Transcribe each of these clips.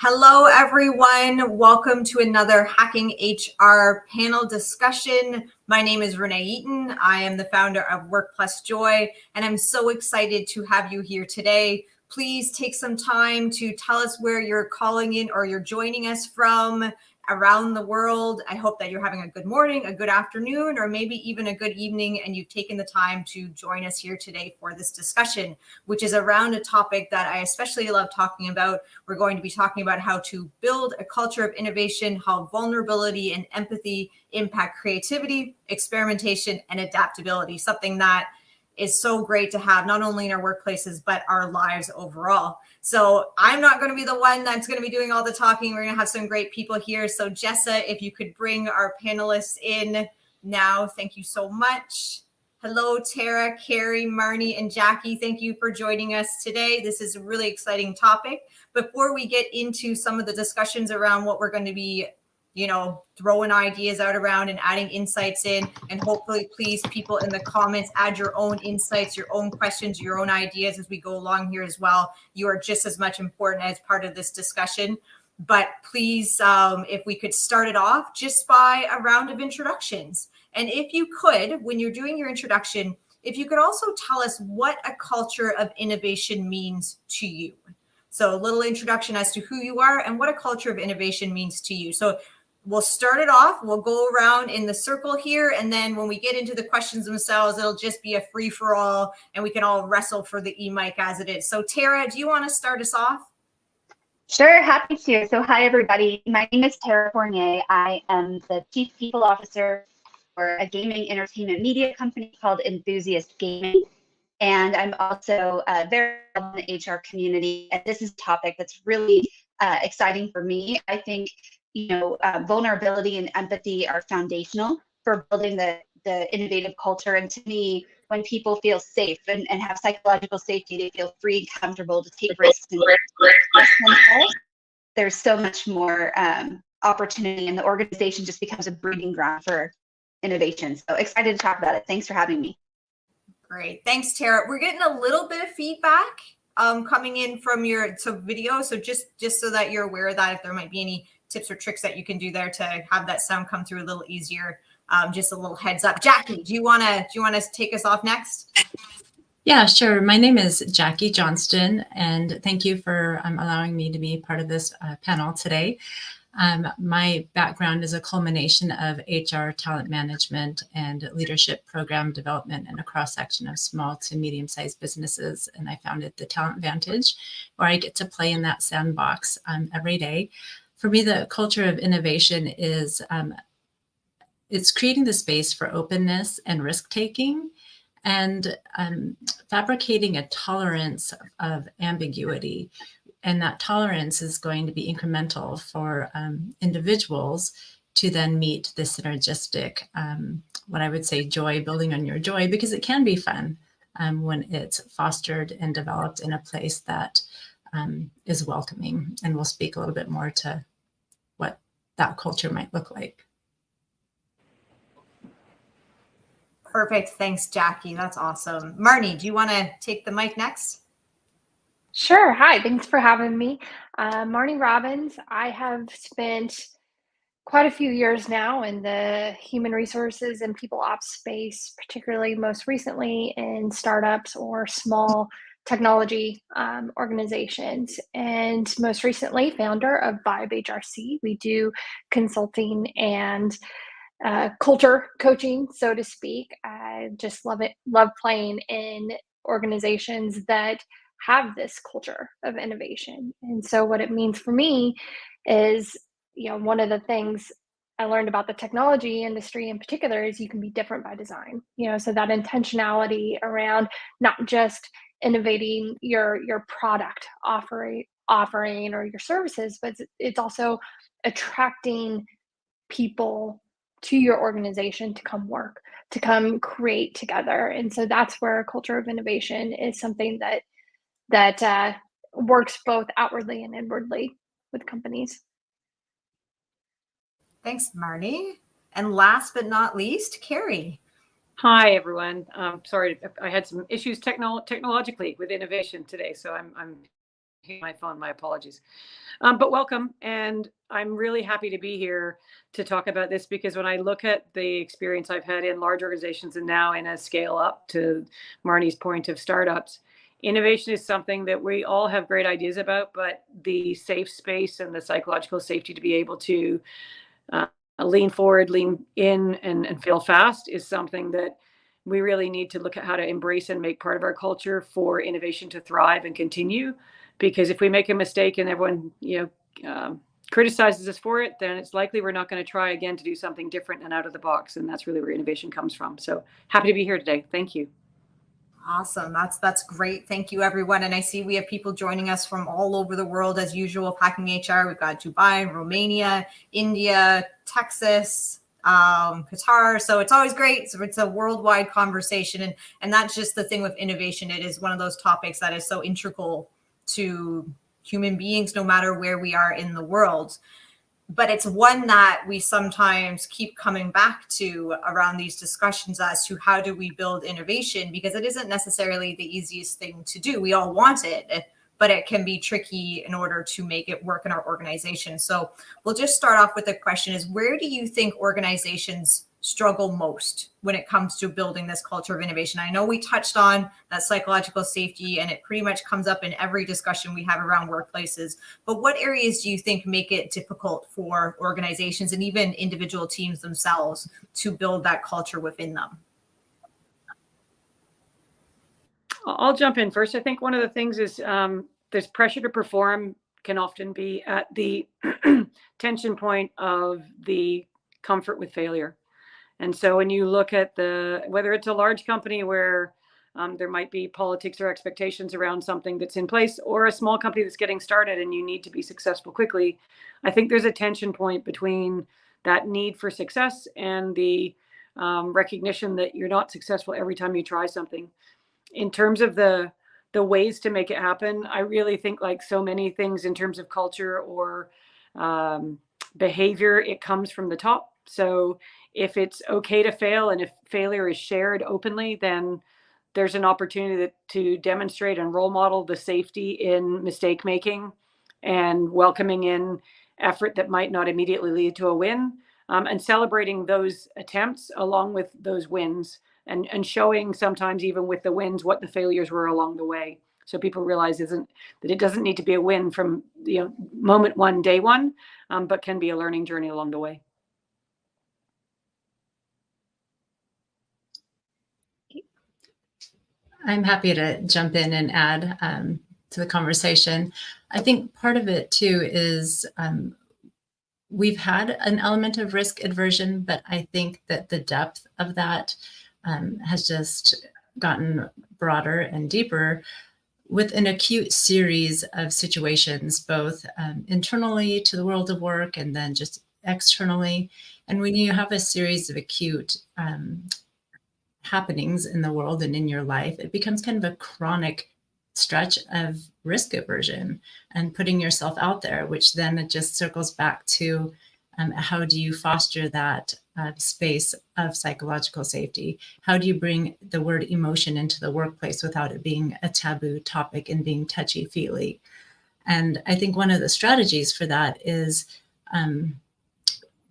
Hello, everyone. Welcome to another Hacking HR panel discussion. My name is Renee Eaton. I am the founder of Work Plus Joy, and I'm so excited to have you here today. Please take some time to tell us where you're calling in or you're joining us from around the world. I hope that you're having a good morning, a good afternoon, or maybe even a good evening, and you've taken the time to join us here today for this discussion, which is around a topic that I especially love talking about. We're going to be talking about how to build a culture of innovation, how vulnerability and empathy impact creativity, experimentation, and adaptability, something that is so great to have not only in our workplaces, but our lives overall. So I'm not going to be the one that's going to be doing all the talking. We're going to have some great people here. So Jessa, if you could bring our panelists in now, thank you so much. Hello, Tara, Carrie, Marnie, and Jackie. Thank you for joining us today. This is a really exciting topic. Before we get into some of the discussions around what we're going to be throwing ideas out around and adding insights in, and hopefully please people in the comments add your own insights, your own questions, your own ideas as we go along here as well. You are just as much important as part of this discussion. But please, if we could start it off just by a round of introductions. And if you could, when you're doing your introduction, if you could also tell us what a culture of innovation means to you. So a little introduction as to who you are and what a culture of innovation means to you. So we'll start it off. We'll go around in the circle here. And then when we get into the questions themselves, it'll just be a free for all and we can all wrestle for the e-mic as it is. So Tara, do you want to start us off? Sure, happy to. So hi, everybody. My name is Tara Fournier. I am the Chief People Officer for a gaming entertainment media company called Enthusiast Gaming. And I'm also very involved in the HR community. And this is a topic that's really exciting for me. I think vulnerability and empathy are foundational for building the innovative culture. And to me, when people feel safe and have psychological safety, they feel free and comfortable to take risks and express themselves. There's so much more opportunity, and the organization just becomes a breeding ground for innovation. So excited to talk about it. Thanks for having me. Great. Thanks, Tara. We're getting a little bit of feedback coming in from your video. So just so that you're aware of that, if there might be any tips or tricks that you can do there to have that sound come through a little easier just a little heads up. Jackie, do you want to take us off next? Yeah, sure. My name is Jackie Johnston, and thank you for allowing me to be part of this panel today. My background is a culmination of HR, talent management, and leadership program development in a cross-section of small to medium-sized businesses. And I founded the Talent Vantage, where I get to play in that sandbox every day. For me, the culture of innovation is it's creating the space for openness and risk-taking, and fabricating a tolerance of ambiguity. And that tolerance is going to be incremental for individuals to then meet the synergistic, what I would say, joy, building on your joy, because it can be fun when it's fostered and developed in a place that is welcoming. And we'll speak a little bit more to what that culture might look like. Perfect. Thanks, Jackie. That's awesome. Marnie, do you want to take the mic next? Sure. Hi, thanks for having me. Marnie Robbins. I have spent quite a few years now in the human resources and people ops space, particularly most recently in startups or small technology organizations. And most recently, founder of Vibe HRC. We do consulting and culture coaching, so to speak. I just love playing in organizations that have this culture of innovation. And so what it means for me is, one of the things I learned about the technology industry in particular is you can be different by design. So that intentionality around not just innovating your product offering or your services, but it's also attracting people to your organization to come work, to come create together. And so that's where a culture of innovation is something that works both outwardly and inwardly with companies. Thanks, Marnie. And last but not least, Carrie. Hi, everyone. Sorry, I had some issues technologically with innovation today, so I'm hitting my phone. My apologies. But welcome, and I'm really happy to be here to talk about this, because when I look at the experience I've had in large organizations and now in a scale up, to Marnie's point of startups, innovation is something that we all have great ideas about, but the safe space and the psychological safety to be able to lean forward, lean in, and fail fast is something that we really need to look at how to embrace and make part of our culture for innovation to thrive and continue. Because if we make a mistake and everyone criticizes us for it, then it's likely we're not going to try again to do something different and out of the box. And that's really where innovation comes from. So happy to be here today. Thank you. Awesome. That's great. Thank you, everyone. And I see we have people joining us from all over the world, as usual. Hacking HR. We've got Dubai, Romania, India, Texas, Qatar. So it's always great. So it's a worldwide conversation. And that's just the thing with innovation. It is one of those topics that is so integral to human beings, no matter where we are in the world. But it's one that we sometimes keep coming back to around these discussions as to how do we build innovation, because it isn't necessarily the easiest thing to do. We all want it, but it can be tricky in order to make it work in our organization. So we'll just start off with the question is, where do you think organizations struggle most when it comes to building this culture of innovation? I know we touched on that psychological safety, and it pretty much comes up in every discussion we have around workplaces, but what areas do you think make it difficult for organizations and even individual teams themselves to build that culture within them? I'll jump in first. I think one of the things is there's pressure to perform can often be at the tension point of the comfort with failure. And so when you look at whether it's a large company where there might be politics or expectations around something that's in place, or a small company that's getting started and you need to be successful quickly, I think there's a tension point between that need for success and the recognition that you're not successful every time you try something. In terms of the ways to make it happen, I really think, like so many things in terms of culture or behavior, it comes from the top. So if it's okay to fail, and if failure is shared openly, then there's an opportunity to demonstrate and role model the safety in mistake making and welcoming in effort that might not immediately lead to a win. and celebrating those attempts along with those wins, and showing sometimes even with the wins what the failures were along the way. So people realize that it doesn't need to be a win from moment one, day one, but can be a learning journey along the way. I'm happy to jump in and add to the conversation. I think part of it too is we've had an element of risk aversion, but I think that the depth of that has just gotten broader and deeper with an acute series of situations, both internally to the world of work and then just externally. And when you have a series of acute happenings in the world and in your life, it becomes kind of a chronic stretch of risk aversion and putting yourself out there, which then it just circles back to how do you foster that space of psychological safety? How do you bring the word emotion into the workplace without it being a taboo topic and being touchy-feely? And I think one of the strategies for that is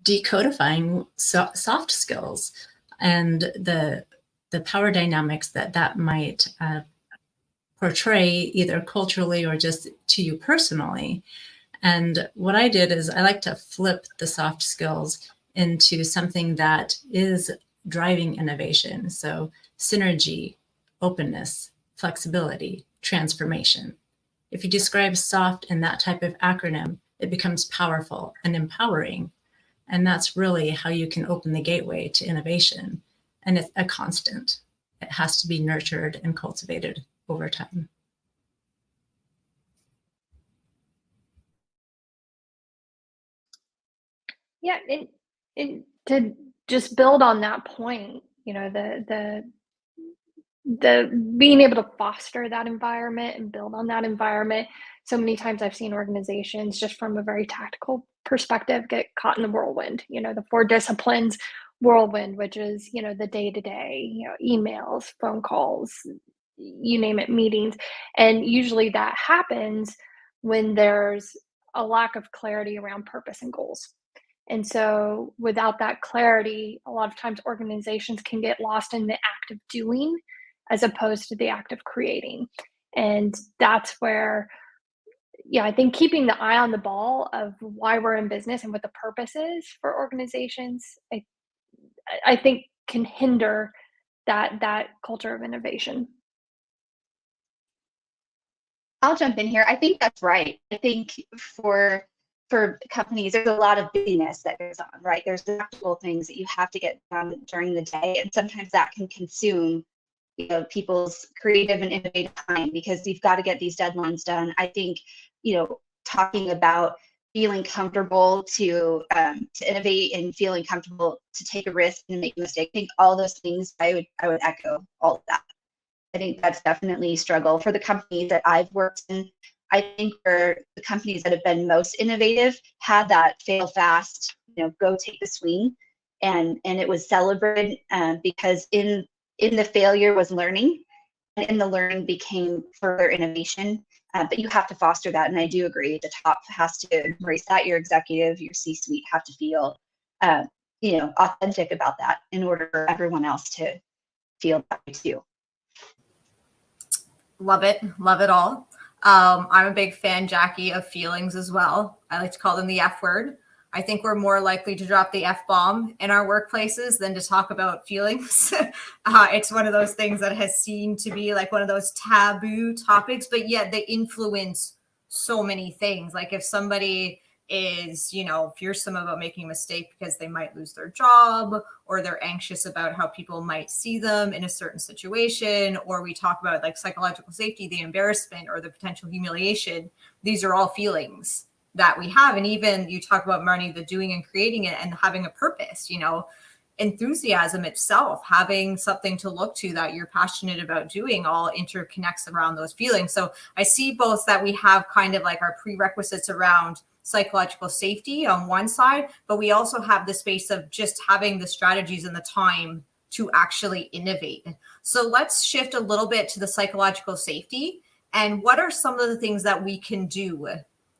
decodifying soft skills and the power dynamics that might portray either culturally or just to you personally. And what I did is I like to flip the soft skills into something that is driving innovation. So synergy, openness, flexibility, transformation. If you describe soft in that type of acronym, it becomes powerful and empowering. And that's really how you can open the gateway to innovation. And it's a constant. It has to be nurtured and cultivated over time. Yeah, and to just build on that point, the being able to foster that environment and build on that environment. So many times I've seen organizations just from a very tactical perspective get caught in the whirlwind, the 4 disciplines whirlwind, which is, the day-to-day, emails, phone calls, you name it, meetings. And usually that happens when there's a lack of clarity around purpose and goals. And so without that clarity, a lot of times organizations can get lost in the act of doing as opposed to the act of creating. And that's where, I think keeping the eye on the ball of why we're in business and what the purpose is for organizations, I think can hinder that culture of innovation. I'll jump in here. I think that's right. I think for companies, there's a lot of busyness that goes on, right? There's practical things that you have to get done during the day, and sometimes that can consume, people's creative and innovative time because you've got to get these deadlines done. I think, talking about feeling comfortable to innovate and feeling comfortable to take a risk and make a mistake. I think all those things, I would echo all of that. I think that's definitely a struggle for the companies that I've worked in. I think for the companies that have been most innovative had that fail fast, go take the swing, and it was celebrated because in the failure was learning, and in the learning became further innovation. But you have to foster that, and I do agree. The top has to embrace that. Your executive, your C-suite have to feel, authentic about that in order for everyone else to feel that way too. Love it all. I'm a big fan, Jackie, of feelings as well. I like to call them the F word. I think we're more likely to drop the F-bomb in our workplaces than to talk about feelings. It's one of those things that has seemed to be like one of those taboo topics, but yet they influence so many things. Like if somebody is, fearsome about making a mistake because they might lose their job, or they're anxious about how people might see them in a certain situation, or we talk about like psychological safety, the embarrassment or the potential humiliation. These are all feelings that we have. And even you talk about, Marnie, the doing and creating it and having a purpose, enthusiasm itself, having something to look to that you're passionate about doing, all interconnects around those feelings. So I see both that we have kind of like our prerequisites around psychological safety on one side, but we also have the space of just having the strategies and the time to actually innovate. So let's shift a little bit to the psychological safety. And what are some of the things that we can do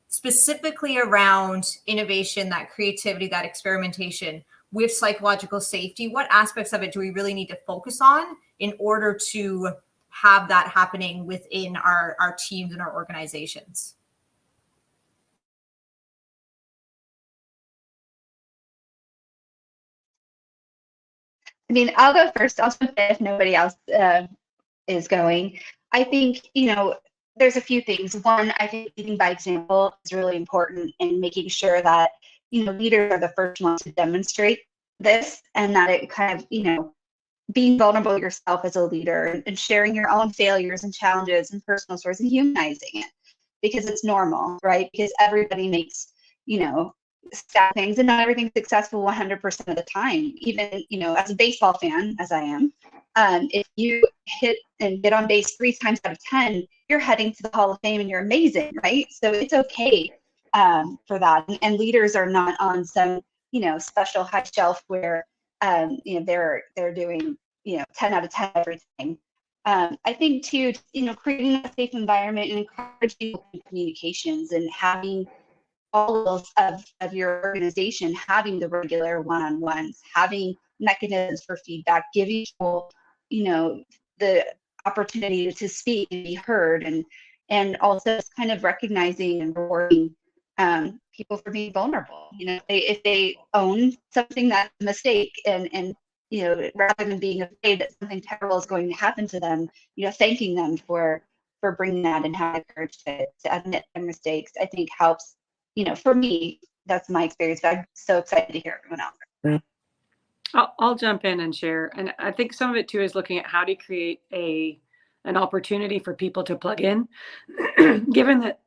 specifically around innovation, that creativity, that experimentation with psychological safety. What aspects of it do we really need to focus on in order to have that happening within our teams and our organizations? I mean, I'll go first. I'll jump in if nobody else is going. I think, there's a few things. One, I think leading by example is really important, and making sure that, leaders are the first ones to demonstrate this, and that it kind of, being vulnerable yourself as a leader and sharing your own failures and challenges and personal stories and humanizing it, because it's normal, right? Because everybody makes, staff things, and not everything's successful 100% of the time. Even, as a baseball fan, as I am, if you hit and get on base 3 times out of 10, you're heading to the Hall of Fame and you're amazing, right? So it's okay for that. And leaders are not on some, special high shelf where, they're doing, 10 out of 10 every time. I think too, creating a safe environment and encouraging open communications, and having all of your organization having the regular one-on-ones, having mechanisms for feedback, giving people, the opportunity to speak and be heard, and also kind of recognizing and rewarding people for being vulnerable. If they own something that's a mistake, and rather than being afraid that something terrible is going to happen to them, thanking them for bringing that and having the courage to admit their mistakes, I think helps. For me, that's my experience, but I'm so excited to hear everyone else. I'll jump in and share. And I think some of it too is looking at how to create an opportunity for people to plug in, given that,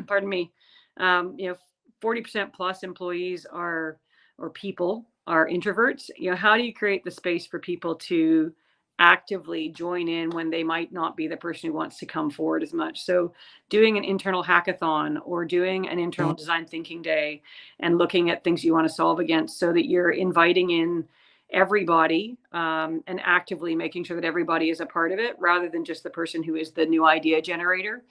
pardon me, 40% plus employees or people are introverts. How do you create the space for people to actively join in when they might not be the person who wants to come forward as much? So doing an internal hackathon or doing an internal design thinking day and looking at things you want to solve against, so that you're inviting in everybody and actively making sure that everybody is a part of it, rather than just the person who is the new idea generator,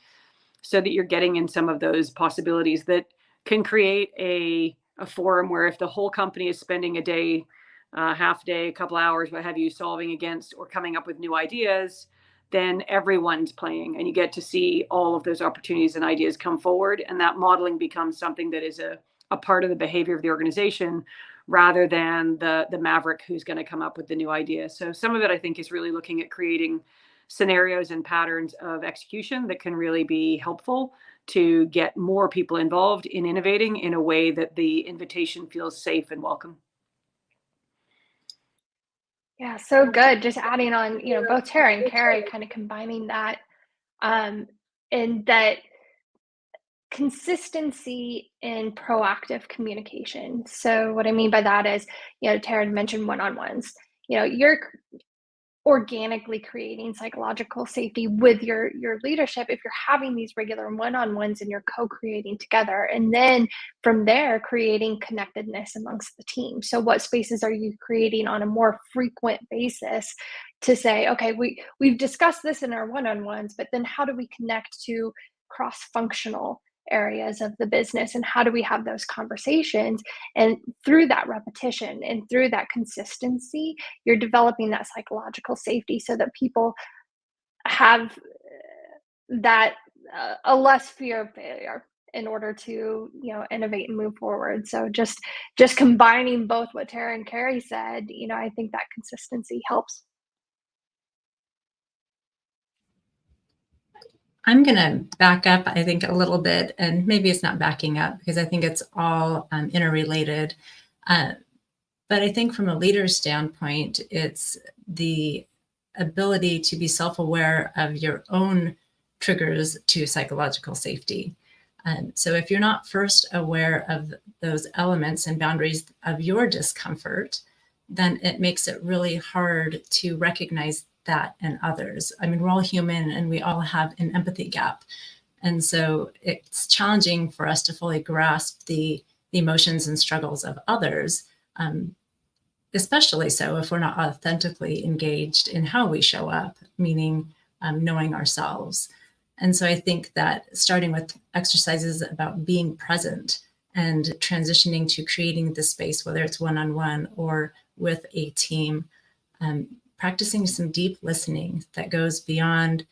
so that you're getting in some of those possibilities that can create a forum where, if the whole company is spending a day, half day, a couple hours, what have you, solving against or coming up with new ideas, then everyone's playing, and you get to see all of those opportunities and ideas come forward. And that modeling becomes something that is a part of the behavior of the organization, rather than the maverick who's going to come up with the new idea. So some of it, I think, is really looking at creating scenarios and patterns of execution that can really be helpful to get more people involved in innovating in a way that the invitation feels safe and welcome. Yeah, so good. Just adding on, both Tara and Carrie, kind of combining that, and that consistency in proactive communication. So what I mean by that is, Tara mentioned one-on-ones. You're organically creating psychological safety with your leadership if you're having these regular one-on-ones and you're co-creating together, and then from there creating connectedness amongst the team. So what spaces are you creating on a more frequent basis to say, okay, we've discussed this in our one-on-ones, but then how do we connect to cross-functional areas of the business, and how do we have those conversations? And through that repetition and through that consistency, you're developing that psychological safety, so that people have that a less fear of failure in order to innovate and move forward. So just combining both what Tara and Carrie said, I think that consistency helps. I'm going to back up, I think, a little bit, and maybe it's not backing up, because I think it's all interrelated. But I think from a leader's standpoint, it's the ability to be self-aware of your own triggers to psychological safety. So if you're not first aware of those elements and boundaries of your discomfort, then it makes it really hard to recognize that in others. I mean, we're all human and we all have an empathy gap. And so it's challenging for us to fully grasp the emotions and struggles of others, especially so if we're not authentically engaged in how we show up, meaning knowing ourselves. And so I think that starting with exercises about being present and transitioning to creating the space, whether it's one-on-one or with a team, practicing some deep listening that goes beyond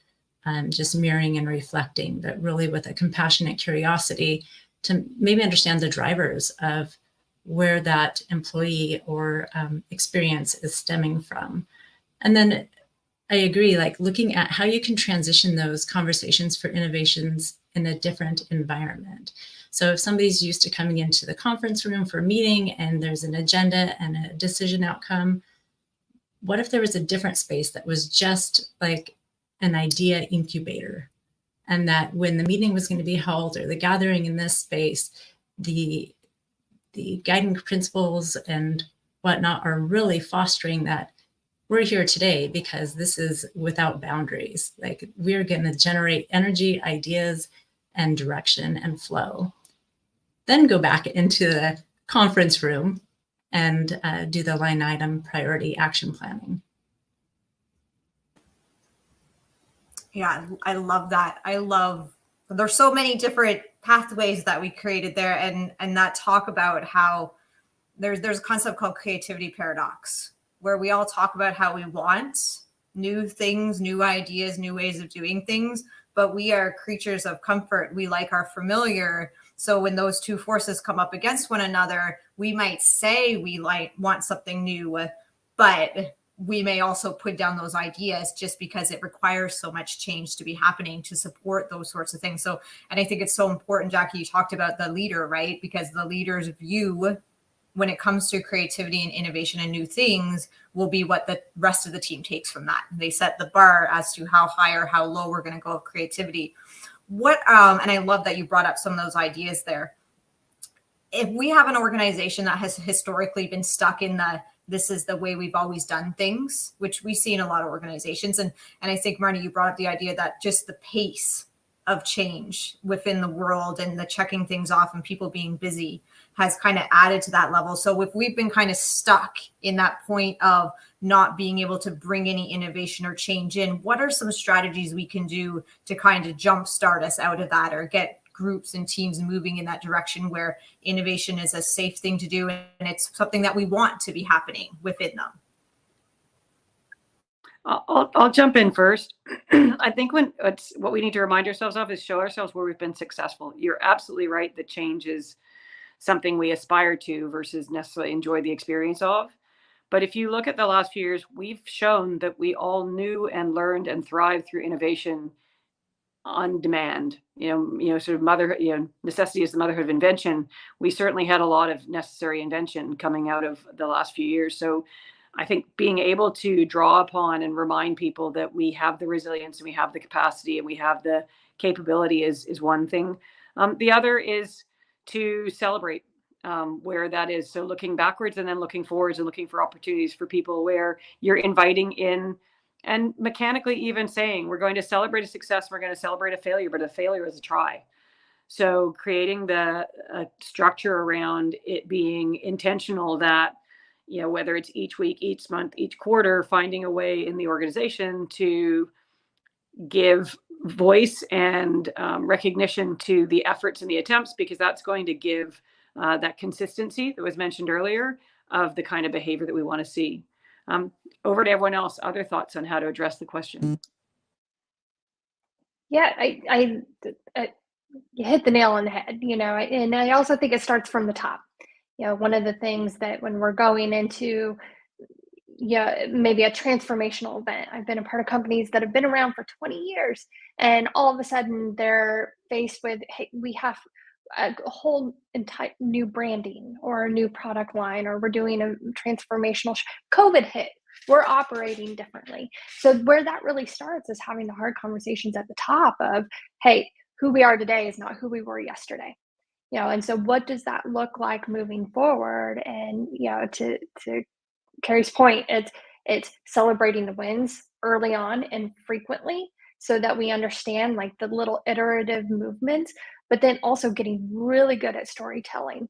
just mirroring and reflecting, but really with a compassionate curiosity to maybe understand the drivers of where that employee or experience is stemming from. And then I agree, like looking at how you can transition those conversations for innovations in a different environment. So if somebody's used to coming into the conference room for a meeting and there's an agenda and a decision outcome, what if there was a different space that was just like an idea incubator? And that when the meeting was going to be held or the gathering in this space, the guiding principles and whatnot are really fostering that we're here today because this is without boundaries. Like we're going to generate energy, ideas, and direction and flow. Then go back into the conference room and do the line item priority action planning. Yeah, I love that. There's so many different pathways that we created there, and that talk about how there's a concept called creativity paradox, where we all talk about how we want new things, new ideas, new ways of doing things, but we are creatures of comfort. We like our familiar. So when those two forces come up against one another, we might say we want something new, but we may also put down those ideas just because it requires so much change to be happening to support those sorts of things. So, and I think it's so important, Jackie, you talked about the leader, right? Because the leader's view when it comes to creativity and innovation and new things will be what the rest of the team takes from that. They set the bar as to how high or how low we're going to go with creativity. And I love that you brought up some of those ideas there. If we have an organization that has historically been stuck in this is the way we've always done things, which we see in a lot of organizations. And I think, Marnie, you brought up the idea that just the pace of change within the world and the checking things off and people being busy has kind of added to that level. So if we've been kind of stuck in that point of not being able to bring any innovation or change in, what are some strategies we can do to kind of jumpstart us out of that or get groups and teams moving in that direction where innovation is a safe thing to do and it's something that we want to be happening within them? I'll jump in first. I think what we need to remind ourselves of is show ourselves where we've been successful. You're absolutely right that change is something we aspire to versus necessarily enjoy the experience of. But if you look at the last few years, we've shown that we all knew and learned and thrived through innovation on demand. Sort of motherhood, necessity is the motherhood of invention. We certainly had a lot of necessary invention coming out of the last few years. So I think being able to draw upon and remind people that we have the resilience and we have the capacity and we have the capability is one thing. The other is to celebrate where that is. So looking backwards and then looking forwards and looking for opportunities for people where you're inviting in and mechanically even saying, we're going to celebrate a success, we're going to celebrate a failure, but a failure is a try. So creating the structure around it being intentional that, whether it's each week, each month, each quarter, finding a way in the organization to give voice and recognition to the efforts and the attempts, because that's going to give that consistency that was mentioned earlier of the kind of behavior that we want to see. Over to everyone else. Other thoughts on how to address the question? Yeah, I you hit the nail on the head, and I also think it starts from the top. One of the things that when we're going into maybe a transformational event, I've been a part of companies that have been around for 20 years, and all of a sudden they're faced with, hey, we have a whole entire new branding or a new product line, or we're doing a transformational COVID hit, we're operating differently. So where that really starts is having the hard conversations at the top of, hey, who we are today is not who we were yesterday. And so what does that look like moving forward? And to Carrie's point, it's celebrating the wins early on and frequently, so that we understand like the little iterative movements, but then also getting really good at storytelling,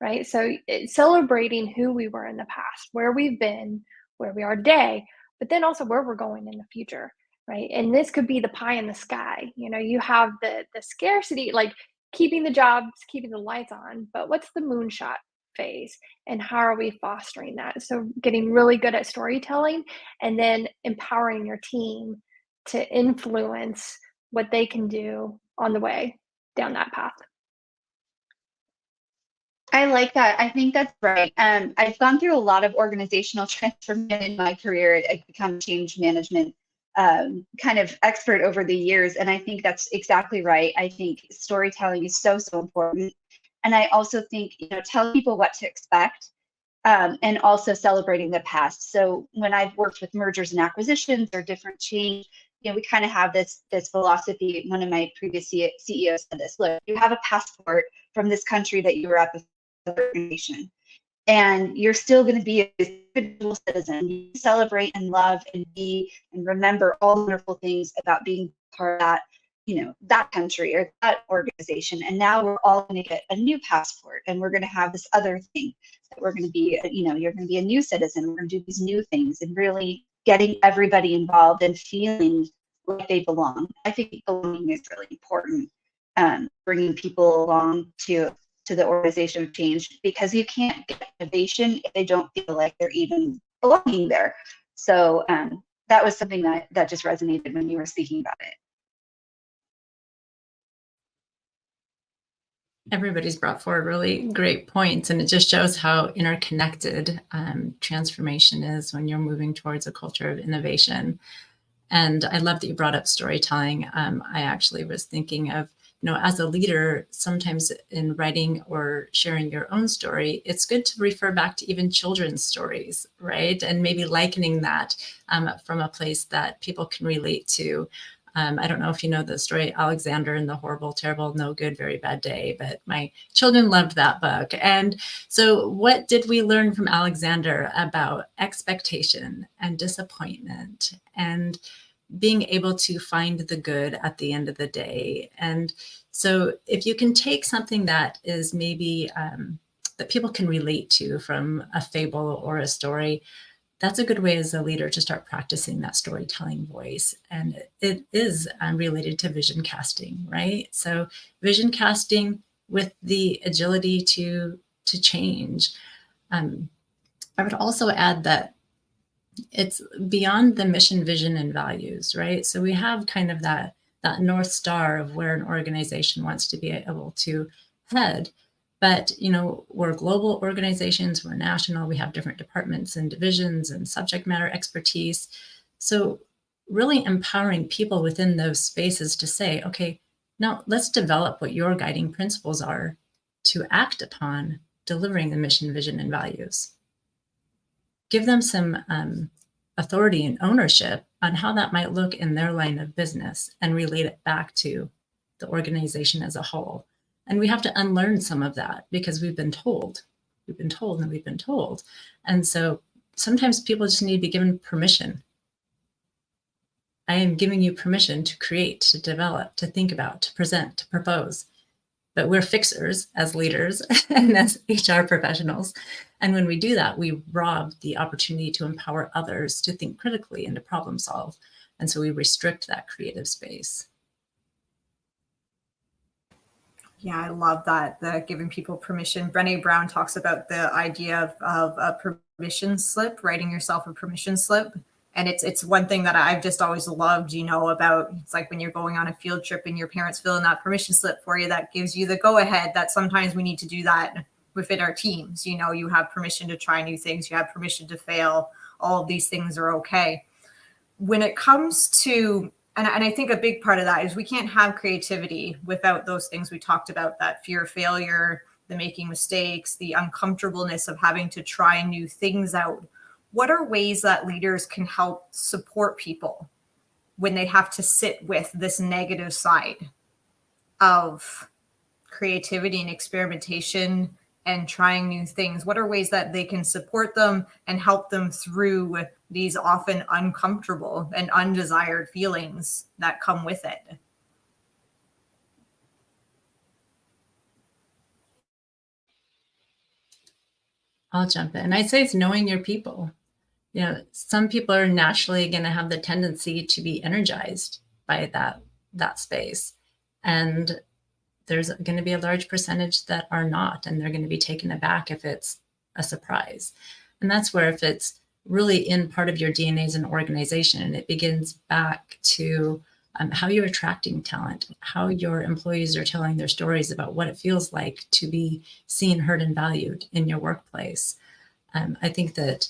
right? So celebrating who we were in the past, where we've been, where we are today, but then also where we're going in the future. right? And this could be the pie in the sky. You have the scarcity, like keeping the jobs, keeping the lights on, but what's the moonshot phase, and how are we fostering that? So getting really good at storytelling, and then empowering your team to influence what they can do on the way down that path. I like that. I think that's right. I've gone through a lot of organizational transformation in my career. I've become change management kind of expert over the years, and I think that's exactly right. I think storytelling is so important, and I also think telling people what to expect, and also celebrating the past. So when I've worked with mergers and acquisitions or different change, we kind of have this philosophy. One of my previous CEOs said this: look, you have a passport from this country that you were at the organization, and you're still going to be a individual citizen. You celebrate and love and be and remember all the wonderful things about being part of that, that country or that organization. And now we're all going to get a new passport, and we're going to have this other thing that we're going to be, you're going to be a new citizen. We're going to do these new things, and really getting everybody involved and feeling like they belong. I think belonging is really important. Bringing people along to the organization of change, because you can't get innovation if they don't feel like they're even belonging there. So that was something that just resonated when you were speaking about it. Everybody's brought forward really great points, and it just shows how interconnected transformation is when you're moving towards a culture of innovation. And I love that you brought up storytelling. I actually was thinking of, as a leader, sometimes in writing or sharing your own story, it's good to refer back to even children's stories, right? And maybe likening that from a place that people can relate to. I don't know if you know the story, Alexander and the Horrible, Terrible, No Good, Very Bad Day, but my children loved that book. And so what did we learn from Alexander about expectation and disappointment and being able to find the good at the end of the day? And so if you can take something that is maybe that people can relate to from a fable or a story, that's a good way as a leader to start practicing that storytelling voice. And it is related to vision casting, right? So vision casting with the agility to change. I would also add that it's beyond the mission, vision, and values, right? So we have kind of that North Star of where an organization wants to be able to head. But, we're global organizations, we're national, we have different departments and divisions and subject matter expertise. So really empowering people within those spaces to say, okay, now let's develop what your guiding principles are to act upon delivering the mission, vision, and values. Give them some authority and ownership on how that might look in their line of business and relate it back to the organization as a whole. And we have to unlearn some of that because we've been told. And so sometimes people just need to be given permission. I am giving you permission to create, to develop, to think about, to present, to propose. But we're fixers as leaders and as HR professionals. And when we do that, we rob the opportunity to empower others to think critically and to problem solve. And so we restrict that creative space. Yeah, I love that, the giving people permission. Brené Brown talks about the idea of a permission slip, writing yourself a permission slip. And it's one thing that I've just always loved, about, it's like when you're going on a field trip and your parents fill in that permission slip for you, that gives you the go ahead that sometimes we need to do that within our teams. You have permission to try new things, you have permission to fail. All of these things are okay. When it comes to, and I think a big part of that is we can't have creativity without those things we talked about, that fear of failure, the making mistakes, the uncomfortableness of having to try new things out. What are ways that leaders can help support people when they have to sit with this negative side of creativity and experimentation and trying new things? What are ways that they can support them and help them through these often uncomfortable and undesired feelings that come with it? I'll jump in. I'd say it's knowing your people. some people are naturally going to have the tendency to be energized by that space. And there's going to be a large percentage that are not, and they're going to be taken aback if it's a surprise. And that's where, if it's really in part of your DNA as an organization, and it begins back to how you're attracting talent, how your employees are telling their stories about what it feels like to be seen, heard, and valued in your workplace. I think that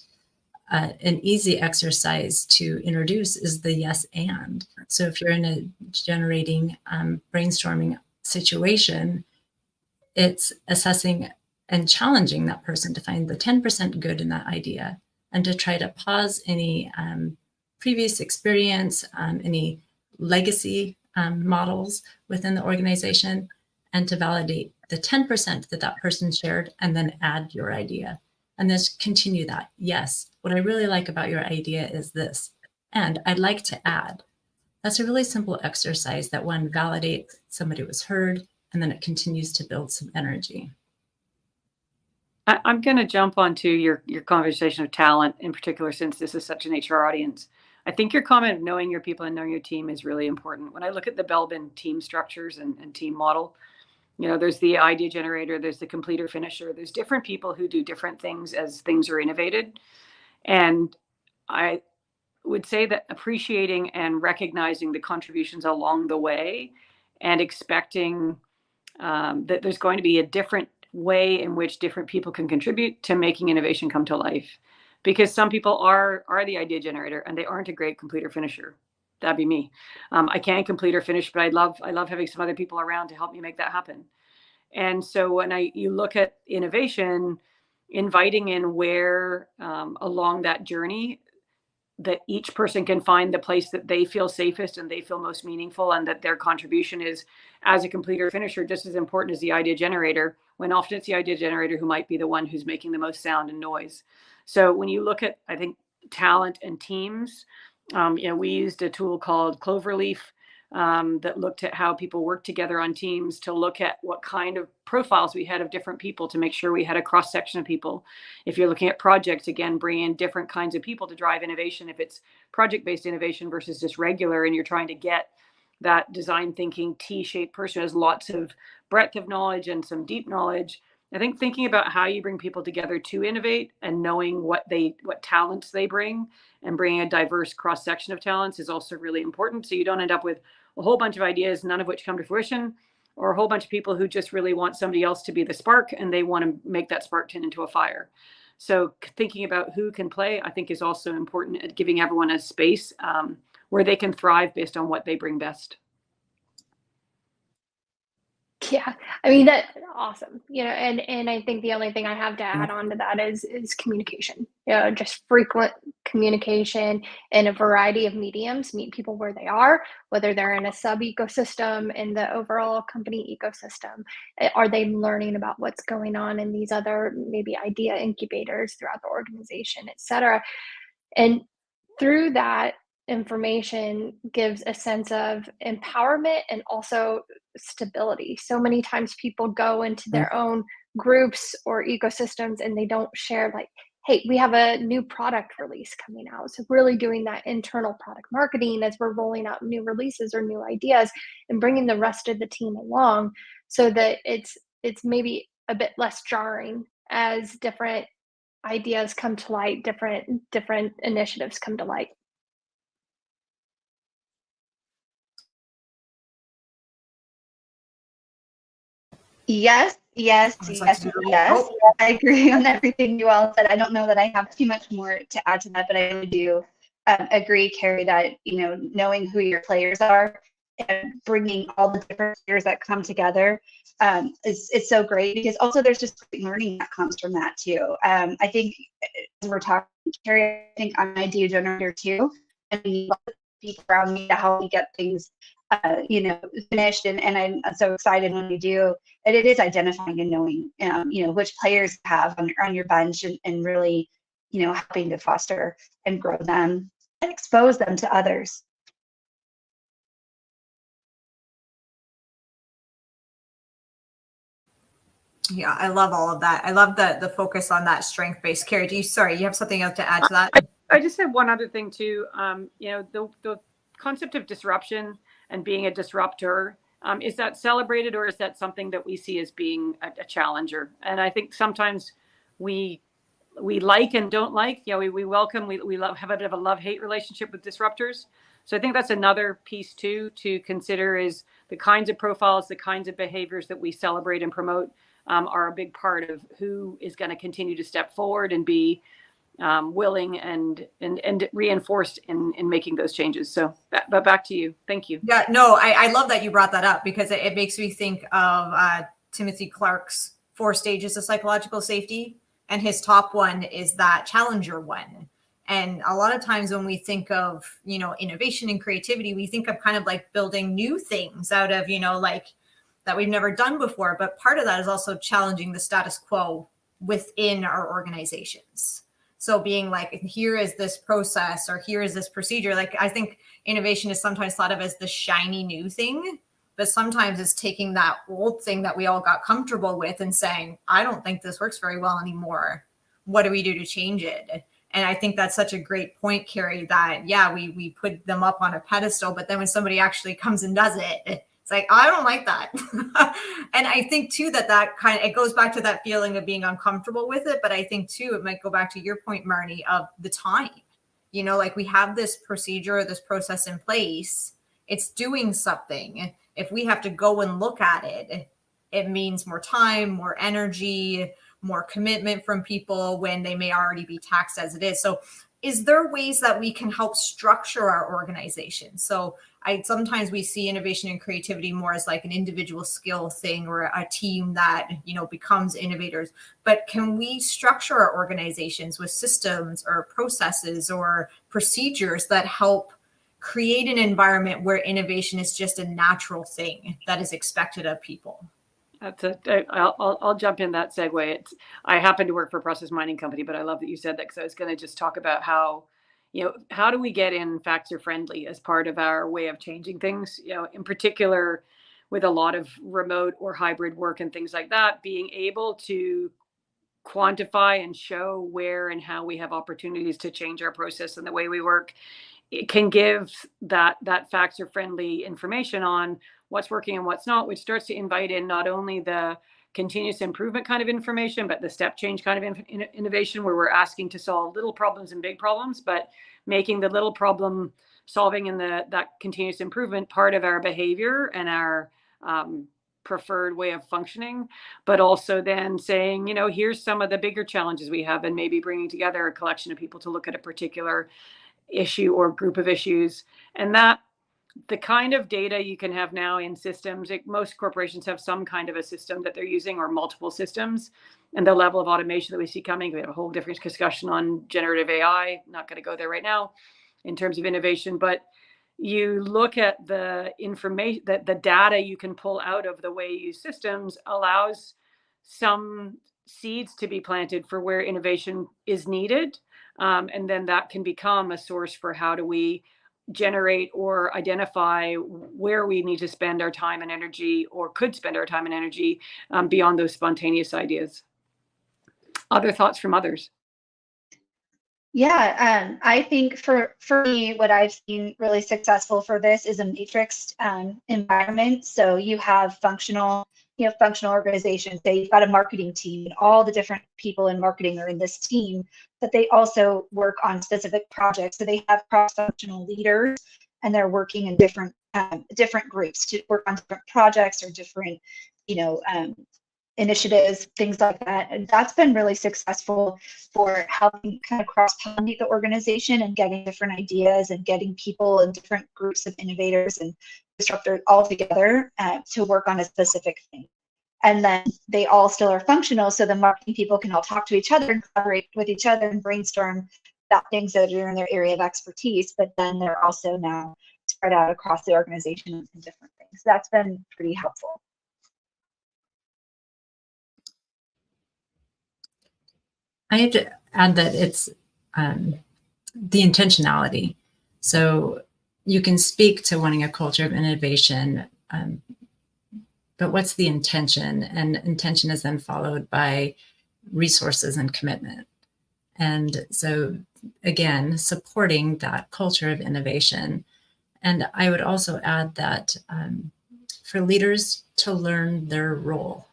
an easy exercise to introduce is the yes and. So if you're in a generating brainstorming situation, it's assessing and challenging that person to find the 10% good in that idea, and to try to pause any previous experience, any legacy models within the organization, and to validate the 10% that person shared, and then add your idea. And then continue that. Yes, what I really like about your idea is this, and I'd like to add. That's a really simple exercise that, one, validates somebody was heard, and then it continues to build some energy. I'm going to jump onto your conversation of talent in particular, since this is such an HR audience. I think your comment of knowing your people and knowing your team is really important. When I look at the Belbin team structures and team model, there's the idea generator, there's the completer finisher, there's different people who do different things as things are innovated. And I would say that appreciating and recognizing the contributions along the way, and expecting that there's going to be a different way in which different people can contribute to making innovation come to life. Because some people are the idea generator and they aren't a great completer finisher. That'd be me. I can't complete or finish, but I love having some other people around to help me make that happen. And so when you look at innovation, inviting in where along that journey that each person can find the place that they feel safest and they feel most meaningful, and that their contribution is, as a completer finisher, just as important as the idea generator, when often it's the idea generator who might be the one who's making the most sound and noise. So when you look at, I think, talent and teams, we used a tool called Cloverleaf that looked at how people work together on teams, to look at what kind of profiles we had of different people, to make sure we had a cross section of people. If you're looking at projects, again, bring in different kinds of people to drive innovation. If it's project-based innovation versus just regular, and you're trying to get that design thinking T-shaped person who has lots of breadth of knowledge and some deep knowledge, I think thinking about how you bring people together to innovate, and knowing what talents they bring, and bringing a diverse cross section of talents is also really important. So you don't end up with a whole bunch of ideas, none of which come to fruition, or a whole bunch of people who just really want somebody else to be the spark, and they want to make that spark turn into a fire. So thinking about who can play, I think, is also important at giving everyone a space where they can thrive based on what they bring best. Yeah, I mean, that's awesome. And I think the only thing I have to add on to that is communication. Just frequent communication in a variety of mediums. Meet people where they are, whether they're in a sub ecosystem in the overall company ecosystem. Are they learning about what's going on in these other maybe idea incubators throughout the organization, et cetera? And through that, information gives a sense of empowerment and also stability. So many times people go into their own groups or ecosystems and they don't share, like, hey, we have a new product release coming out. So really doing that internal product marketing as we're rolling out new releases or new ideas, and bringing the rest of the team along, so that it's maybe a bit less jarring as different ideas come to light, different initiatives come to light. Yes. I agree on everything you all said. I don't know that I have too much more to add to that, but I really do agree, Carrie, that knowing who your players are and bringing all the different players that come together is so great, because also there's just great learning that comes from that too. I think as we're talking, Carrie, I think I'm an idea generator too, and I need people around me to help me get things finished, and I'm so excited when we do. And it is identifying and knowing, which players you have on your bench, and really, helping to foster and grow them and expose them to others. Yeah, I love all of that. I love the focus on that strength-based. Carrie, you have something else to add to that? I just have one other thing too. The concept of disruption and being a disruptor, is that celebrated, or is that something that we see as being a challenger? And I think sometimes we like and don't like. We welcome, we love, have a bit of a love-hate relationship with disruptors. So I think that's another piece too to consider, is the kinds of profiles, the kinds of behaviors that we celebrate and promote are a big part of who is going to continue to step forward and be willing and reinforced in making those changes. So, but back to you. Thank you. Yeah, no, I love that you brought that up, because it makes me think of Timothy Clark's 4 stages of psychological safety. And his top one is that challenger one. And a lot of times when we think of, innovation and creativity, we think of kind of like building new things out of, like that we've never done before. But part of that is also challenging the status quo within our organizations. So being like, here is this process, or here is this procedure. Like, I think innovation is sometimes thought of as the shiny new thing, but sometimes it's taking that old thing that we all got comfortable with and saying, I don't think this works very well anymore. What do we do to change it? And I think that's such a great point, Carrie, that, yeah, we put them up on a pedestal, but then when somebody actually comes and does it, it's like, I don't like that. And I think too, that kind of, it goes back to that feeling of being uncomfortable with it. But I think too, it might go back to your point, Marnie, of the time, like we have this procedure or this process in place, it's doing something. If we have to go and look at it, it means more time, more energy, more commitment from people when they may already be taxed as it is. So is there ways that we can help structure our organization? So sometimes we see innovation and creativity more as like an individual skill thing, or a team that, becomes innovators. But can we structure our organizations with systems or processes or procedures that help create an environment where innovation is just a natural thing that is expected of people? I'll jump in that segue. I happen to work for a process mining company, but I love that you said that, because I was going to just talk about how do we get in factor friendly as part of our way of changing things, in particular with a lot of remote or hybrid work and things like that, being able to quantify and show where and how we have opportunities to change our process and the way we work. It can give that factor friendly information on what's working and what's not, which starts to invite in not only the continuous improvement kind of information, but the step change kind of innovation, where we're asking to solve little problems and big problems, but making the little problem solving and that continuous improvement part of our behavior and our preferred way of functioning. But also then saying, here's some of the bigger challenges we have, and maybe bringing together a collection of people to look at a particular issue or group of issues. And that the kind of data you can have now in systems, most corporations have some kind of a system that they're using, or multiple systems, and the level of automation that we see coming. We have a whole different discussion on generative AI. Not going to go there right now in terms of innovation, but you look at the information, that the data you can pull out of the way you use systems allows some seeds to be planted for where innovation is needed. And then that can become a source for how do we generate or identify where we need to spend our time and energy, or could spend our time and energy beyond those spontaneous ideas. Other thoughts from others? Yeah, I think for me, what I've seen really successful for this is a matrixed environment. So you have functional organizations. Say you've got a marketing team, and all the different people in marketing are in this team, but they also work on specific projects. So they have cross-functional leaders, and they're working in different groups to work on different projects or different, initiatives, things like that. And that's been really successful for helping kind of cross-pollinate the organization and getting different ideas and getting people in different groups of innovators and disruptors all together to work on a specific thing. And then they all still are functional, so the marketing people can all talk to each other and collaborate with each other and brainstorm about things that are in their area of expertise, but then they're also now spread out across the organization in different things. That's been pretty helpful. I have to add that it's the intentionality. So you can speak to wanting a culture of innovation, but what's the intention? And intention is then followed by resources and commitment. And so, again, supporting that culture of innovation. And I would also add that for leaders to learn their role,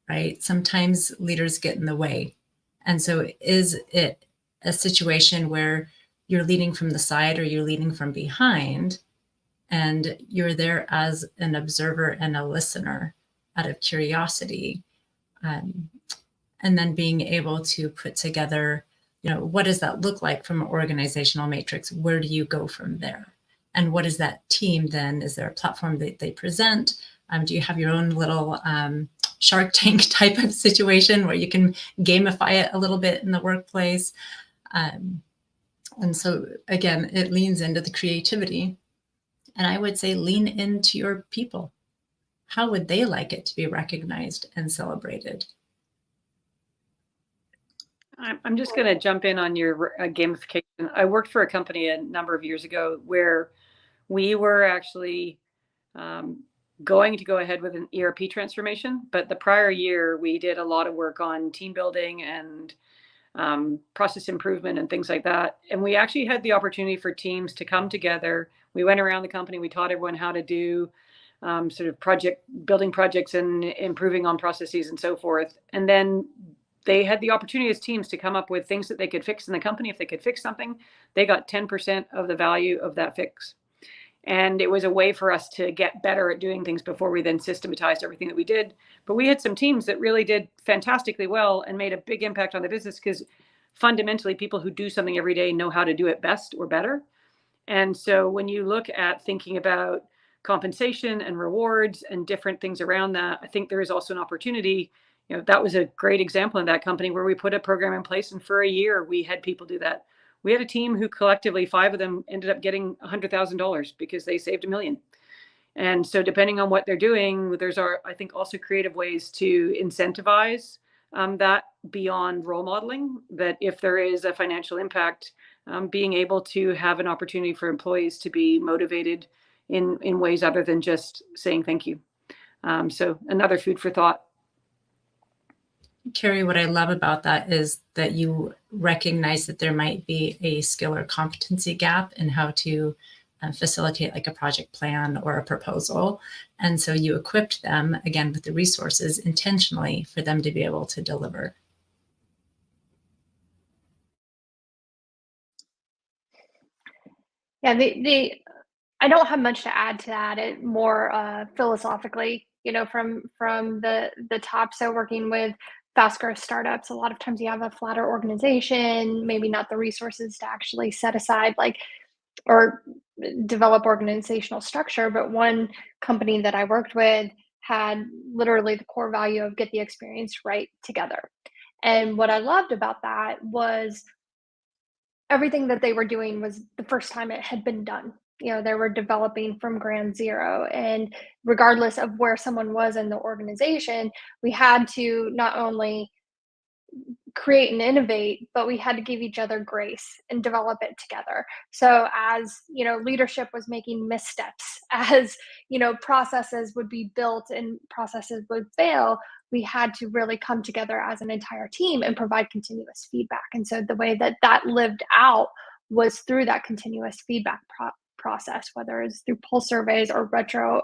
right? Sometimes leaders get in the way. And so is it a situation where you're leading from the side or you're leading from behind, and you're there as an observer and a listener out of curiosity, and then being able to put together, what does that look like from an organizational matrix? Where do you go from there? And what is that team then? Is there a platform that they present? Do you have your own little Shark Tank type of situation where you can gamify it a little bit in the workplace? And so again, it leans into the creativity. And I would say lean into your people. How would they like it to be recognized and celebrated? I'm just going to jump in on your gamification. I worked for a company a number of years ago where we were actually going to go ahead with an ERP transformation, but the prior year we did a lot of work on team building and process improvement and things like that. And we actually had the opportunity for teams to come together. We went around the company, we taught everyone how to do sort of building projects and improving on processes and so forth. And then they had the opportunity as teams to come up with things that they could fix in the company. If they could fix something, they got 10% of the value of that fix. And it was a way for us to get better at doing things before we then systematized everything that we did. But we had some teams that really did fantastically well and made a big impact on the business because fundamentally people who do something every day know how to do it best or better. And so when you look at thinking about compensation and rewards and different things around that, I think there is also an opportunity. That was a great example in that company where we put a program in place, and for a year we had people do that. We had a team who collectively, 5 of them ended up getting $100,000 because they saved $1 million. And so depending on what they're doing, there's I think also creative ways to incentivize that beyond role modeling, that if there is a financial impact, being able to have an opportunity for employees to be motivated in ways other than just saying thank you. So another food for thought. Carrie, what I love about that is that you recognize that there might be a skill or competency gap in how to facilitate like a project plan or a proposal. And so you equipped them, again, with the resources intentionally for them to be able to deliver. Yeah, I don't have much to add to that. It more philosophically, from the top. So working with fast growth startups, a lot of times you have a flatter organization, maybe not the resources to actually set aside or develop organizational structure. But one company that I worked with had literally the core value of get the experience right together. And what I loved about that was everything that they were doing was the first time it had been done. They were developing from ground zero. And regardless of where someone was in the organization, we had to not only create and innovate, but we had to give each other grace and develop it together. So as leadership was making missteps, as processes would be built and processes would fail, we had to really come together as an entire team and provide continuous feedback. And so the way that lived out was through that continuous feedback process, whether it's through pulse surveys or retros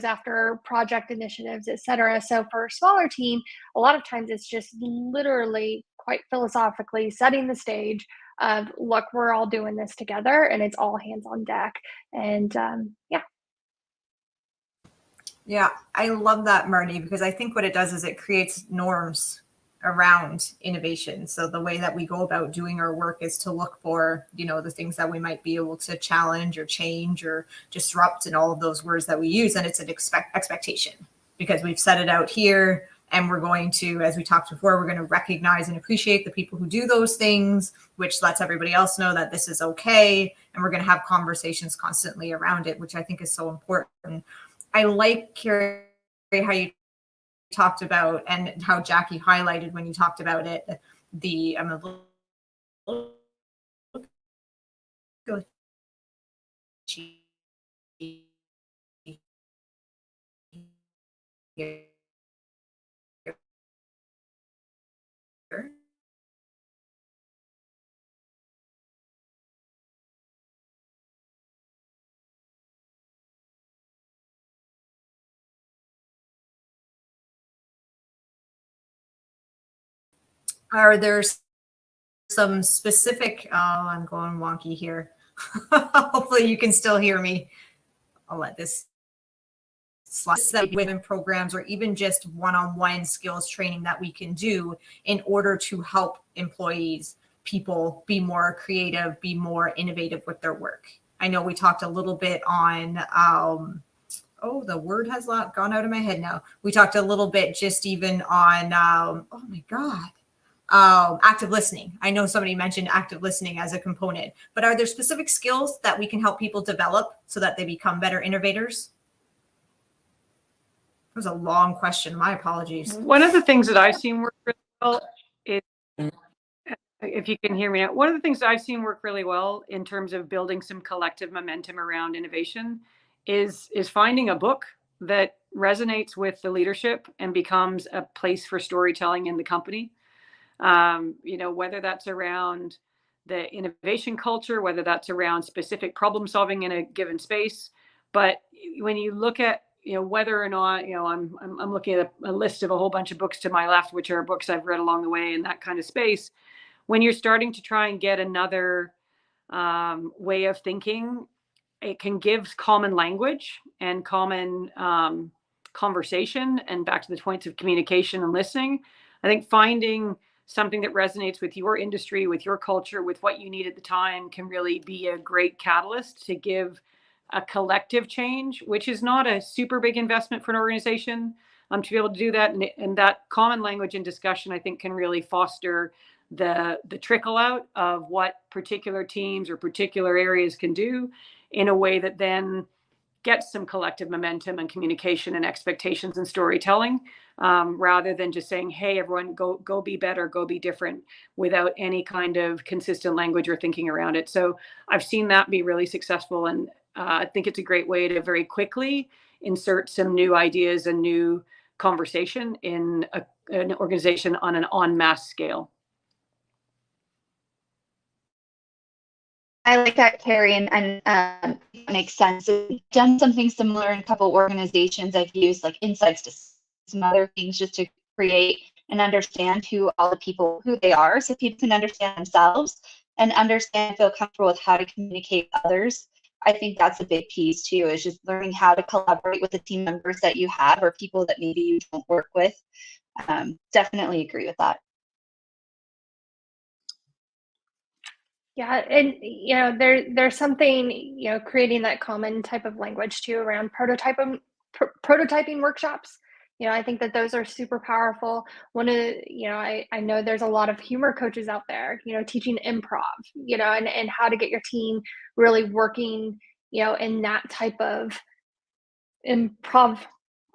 after project initiatives, et cetera. So for a smaller team, a lot of times it's just literally quite philosophically setting the stage of, look, we're all doing this together and it's all hands on deck. And yeah. Yeah, I love that, Marnie, because I think what it does is it creates norms around innovation. So the way that we go about doing our work is to look for, the things that we might be able to challenge or change or disrupt, and all of those words that we use. And it's an expectation because we've set it out here, and we're going to, as we talked before, we're going to recognize and appreciate the people who do those things, which lets everybody else know that this is okay. And we're going to have conversations constantly around it, which I think is so important. I like, Carrie, how you talked about, and how Jackie highlighted when you talked about it, I'm a little Are there some specific, oh, I'm going wonky here. Hopefully you can still hear me. I'll let this slide. Women programs or even just one-on-one skills training that we can do in order to help employees, people be more creative, be more innovative with their work. I know we talked a little bit on, oh, the word has gone out of my head now. We talked a little bit just even on, oh my God, active listening. I know somebody mentioned active listening as a component, but are there specific skills that we can help people develop so that they become better innovators? It was a long question. My apologies. One of the things that I've seen work really well is, if you can hear me now, one of the things that I've seen work really well in terms of building some collective momentum around innovation is finding a book that resonates with the leadership and becomes a place for storytelling in the company. Whether that's around the innovation culture, whether that's around specific problem solving in a given space. But when you look at, whether or not, I'm looking at a list of a whole bunch of books to my left, which are books I've read along the way in that kind of space. When you're starting to try and get another way of thinking, it can give common language and common conversation, and back to the points of communication and listening. I think finding something that resonates with your industry, with your culture, with what you need at the time can really be a great catalyst to give a collective change, which is not a super big investment for an organization to be able to do that. And that common language and discussion, I think, can really foster the trickle out of what particular teams or particular areas can do in a way that then gets some collective momentum and communication and expectations and storytelling, rather than just saying, hey, everyone, go be better, go be different, without any kind of consistent language or thinking around it. So I've seen that be really successful. And I think it's a great way to very quickly insert some new ideas and new conversation in an organization on an en masse scale. I like that, Carrie, and it makes sense. I've done something similar in a couple organizations. I've used like insights to some other things just to create and understand who they are, so people can understand themselves and understand, feel comfortable with how to communicate with others. I think that's a big piece too, is just learning how to collaborate with the team members that you have or people that maybe you don't work with. Definitely agree with that. Yeah, and there's something, creating that common type of language too around prototyping workshops. I think that those are super powerful. One of I know there's a lot of humor coaches out there, teaching improv, and how to get your team really working, in that type of improv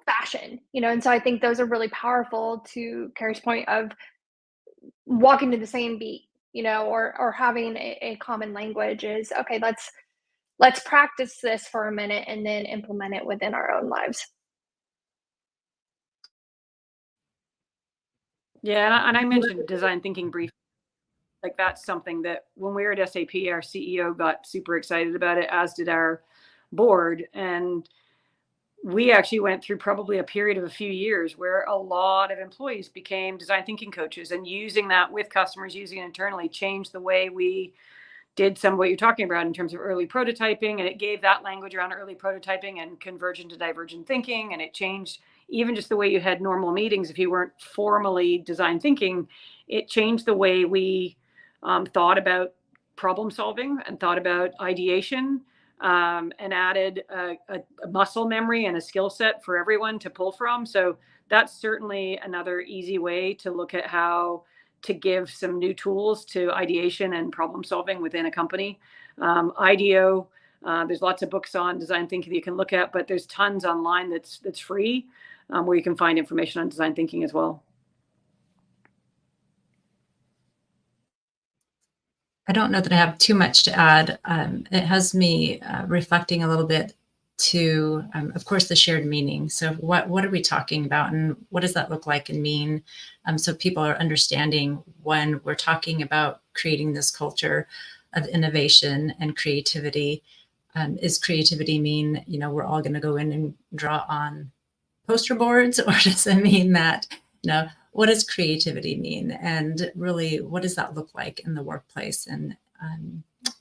fashion, and so I think those are really powerful, to Carrie's point of walking to the same beat, or having a common language is, okay, let's practice this for a minute and then implement it within our own lives. Yeah, and I mentioned design thinking briefly. Like, that's something that when we were at SAP, our CEO got super excited about it, as did our board. And we actually went through probably a period of a few years where a lot of employees became design thinking coaches, and using that with customers, using it internally, changed the way we did some of what you're talking about in terms of early prototyping. And it gave that language around early prototyping and convergent to divergent thinking. And it changed even just the way you had normal meetings. If you weren't formally design thinking, it changed the way we thought about problem solving and thought about ideation, and added a muscle memory and a skill set for everyone to pull from. So that's certainly another easy way to look at how to give some new tools to ideation and problem solving within a company. IDEO, there's lots of books on design thinking that you can look at, but there's tons online that's free, where you can find information on design thinking as well. I don't know that I have too much to add. It has me reflecting a little bit to, of course, the shared meaning. So what are we talking about, and what does that look like and mean? So people are understanding when we're talking about creating this culture of innovation and creativity. Is creativity mean, we're all going to go in and draw on poster boards, or does it mean that, what does creativity mean? And really, what does that look like in the workplace? And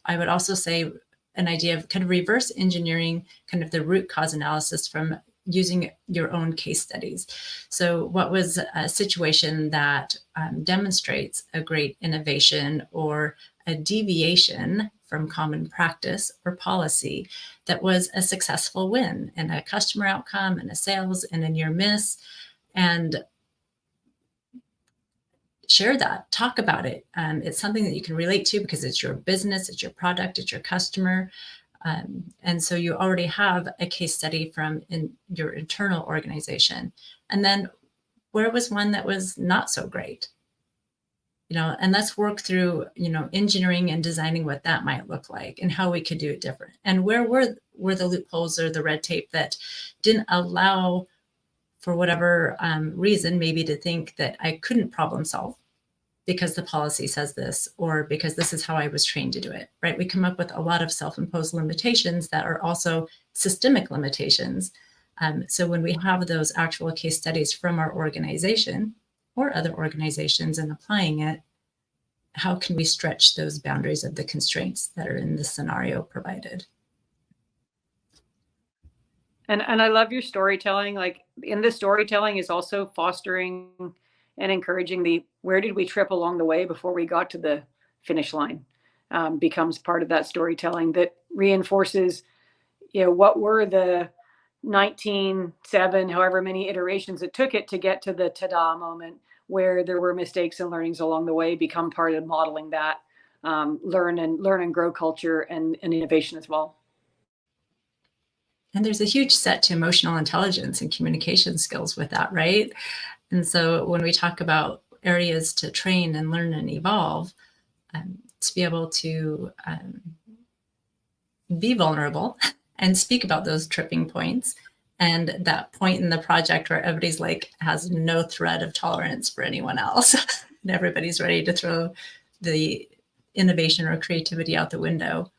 I would also say an idea of kind of reverse engineering, kind of the root cause analysis from using your own case studies. So what was a situation that demonstrates a great innovation or a deviation from common practice or policy that was a successful win and a customer outcome and a sales and a near miss, and share that, talk about it. It's something that you can relate to because it's your business, it's your product, it's your customer. And so you already have a case study from your internal organization. And then where was one that was not so great? And let's work through, engineering and designing what that might look like and how we could do it different. And where were the loopholes or the red tape that didn't allow, for whatever reason, maybe to think that I couldn't problem solve because the policy says this, or because this is how I was trained to do it, right? We come up with a lot of self-imposed limitations that are also systemic limitations. So when we have those actual case studies from our organization or other organizations and applying it, how can we stretch those boundaries of the constraints that are in the scenario provided? And I love your storytelling. Like in the storytelling is also fostering and encouraging where did we trip along the way before we got to the finish line, becomes part of that storytelling that reinforces, what were the 19.7, however many iterations it took it to get to the ta-da moment where there were mistakes and learnings along the way, become part of modeling that learn and grow culture and innovation as well. And there's a huge set to emotional intelligence and communication skills with that, right? And so when we talk about areas to train and learn and evolve, to be able to be vulnerable and speak about those tripping points, and that point in the project where everybody's like has no thread of tolerance for anyone else and everybody's ready to throw the innovation or creativity out the window,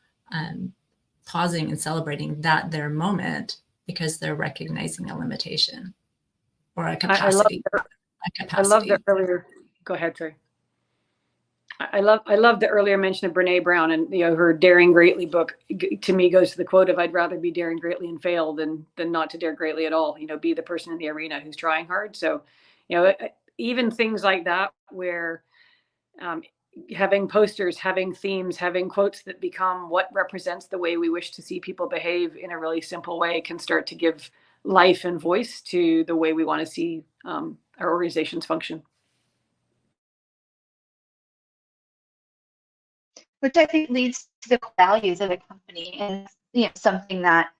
pausing and celebrating that their moment because they're recognizing a limitation or a capacity. I love the earlier. Go ahead, sorry. I love the earlier mention of Brene Brown, and her Daring Greatly book to me goes to the quote of I'd rather be daring greatly and fail than not to dare greatly at all. Be the person in the arena who's trying hard. So, even things like that where having posters, having themes, having quotes that become what represents the way we wish to see people behave in a really simple way can start to give life and voice to the way we want to see our organizations function. Which I think leads to the values of a company, and something that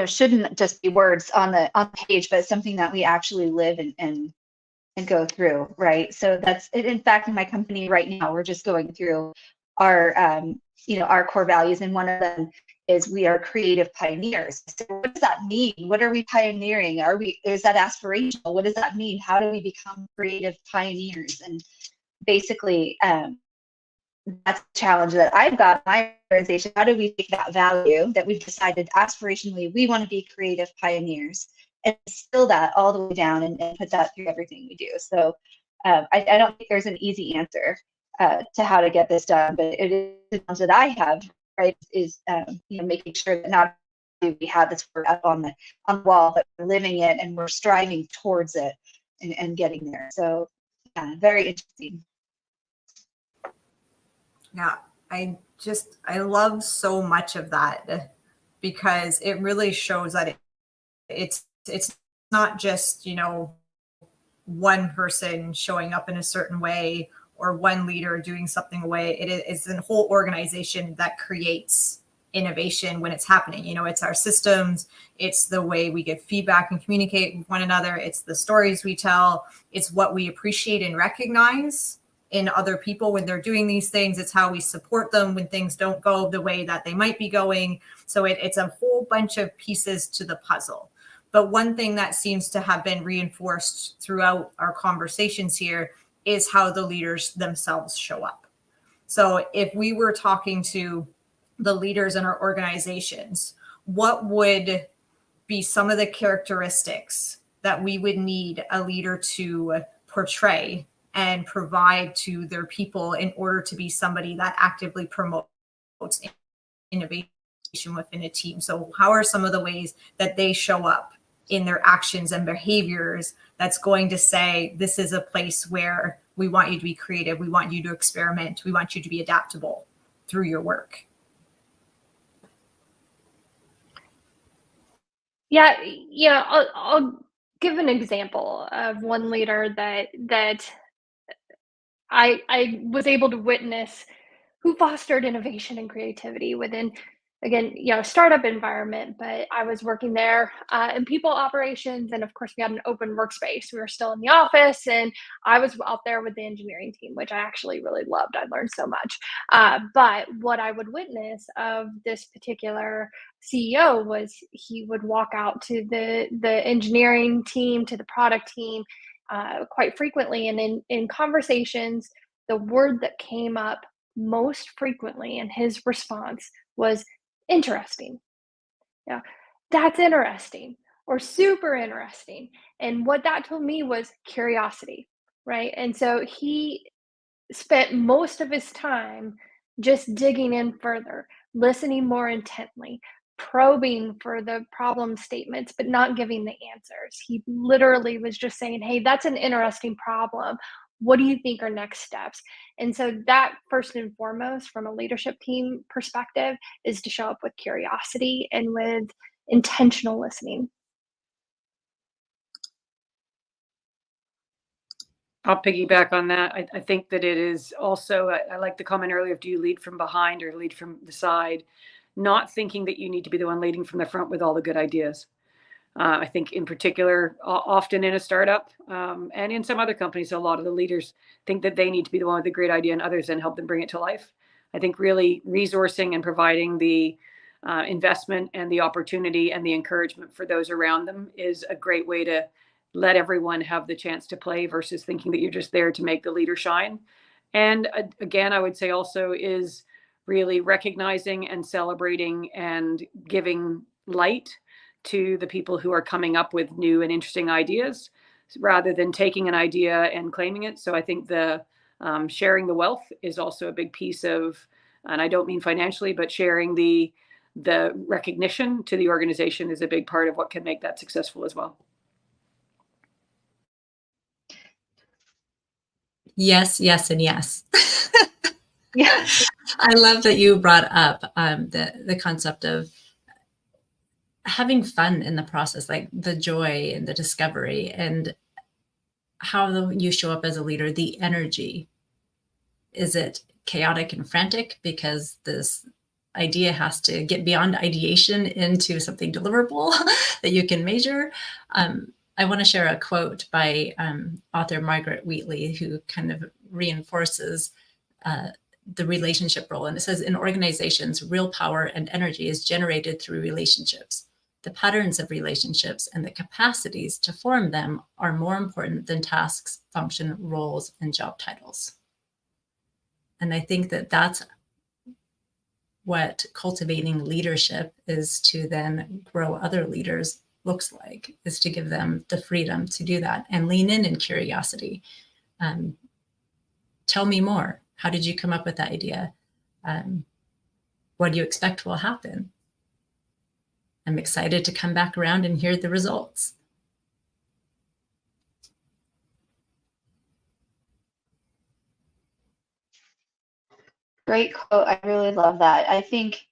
shouldn't just be words on the page, but something that we actually live and go through, right? So that's it. In fact, in my company right now, we're just going through our our core values, and one of them is we are creative pioneers. So what does that mean? What are we pioneering? Is that aspirational? What does that mean? How do we become creative pioneers? And basically, that's the challenge that I've got in my organization. How do we take that value that we've decided aspirationally we want to be creative pioneers and distill that all the way down and put that through everything we do? So I don't think there's an easy answer to how to get this done, but it is the challenge that I have, right, is making sure that not only we have this word up on the wall, but we're living it and we're striving towards it and getting there. So yeah, very interesting. Yeah, I love so much of that because it really shows that it's not just, one person showing up in a certain way or one leader doing something away. It's a whole organization that creates innovation when it's happening. It's our systems, it's the way we give feedback and communicate with one another, it's the stories we tell, it's what we appreciate and recognize in other people when they're doing these things. It's how we support them when things don't go the way that they might be going. So it's a whole bunch of pieces to the puzzle. But one thing that seems to have been reinforced throughout our conversations here is how the leaders themselves show up. So if we were talking to the leaders in our organizations, what would be some of the characteristics that we would need a leader to portray and provide to their people in order to be somebody that actively promotes innovation within a team? So how are some of the ways that they show up in their actions and behaviors that's going to say, this is a place where we want you to be creative, we want you to experiment, we want you to be adaptable through your work? Yeah, I'll give an example of one leader that I was able to witness who fostered innovation and creativity within, again, startup environment. But I was working there in people operations, and of course we had an open workspace. We were still in the office, and I was out there with the engineering team, which I actually really loved. I learned so much. But what I would witness of this particular CEO was he would walk out to the engineering team, to the product team, quite frequently, and in conversations, the word that came up most frequently in his response was interesting. Yeah, that's interesting, or super interesting. And what that told me was curiosity, right? And so he spent most of his time just digging in further, listening more intently, probing for the problem statements, but not giving the answers. He literally was just saying, hey, that's an interesting problem. What do you think are next steps? And so that, first and foremost, from a leadership team perspective, is to show up with curiosity and with intentional listening. I'll piggyback on that. I think that it is also, I like the comment earlier of, do you lead from behind or lead from the side? Not thinking that you need to be the one leading from the front with all the good ideas. I think in particular, often in a startup and in some other companies, a lot of the leaders think that they need to be the one with the great idea and others then help them bring it to life. I think really resourcing and providing the investment and the opportunity and the encouragement for those around them is a great way to let everyone have the chance to play versus thinking that you're just there to make the leader shine. And again, I would say also is really recognizing and celebrating and giving light to the people who are coming up with new and interesting ideas rather than taking an idea and claiming it. So I think the sharing the wealth is also a big piece of, and I don't mean financially, but sharing the recognition to the organization is a big part of what can make that successful as well. Yes, yes, and yes. Yeah. I love that you brought up the concept of having fun in the process, like the joy and the discovery, and how you show up as a leader, the energy. Is it chaotic and frantic because this idea has to get beyond ideation into something deliverable that you can measure? I want to share a quote by author Margaret Wheatley, who kind of reinforces the relationship role. And it says, in organizations, real power and energy is generated through relationships. The patterns of relationships and the capacities to form them are more important than tasks, function, roles, and job titles. And I think that that's what cultivating leadership is, to then grow other leaders looks like, is to give them the freedom to do that and lean in curiosity. Tell me more. How did you come up with that idea? What do you expect will happen? I'm excited to come back around and hear the results. Great quote. I really love that. I think,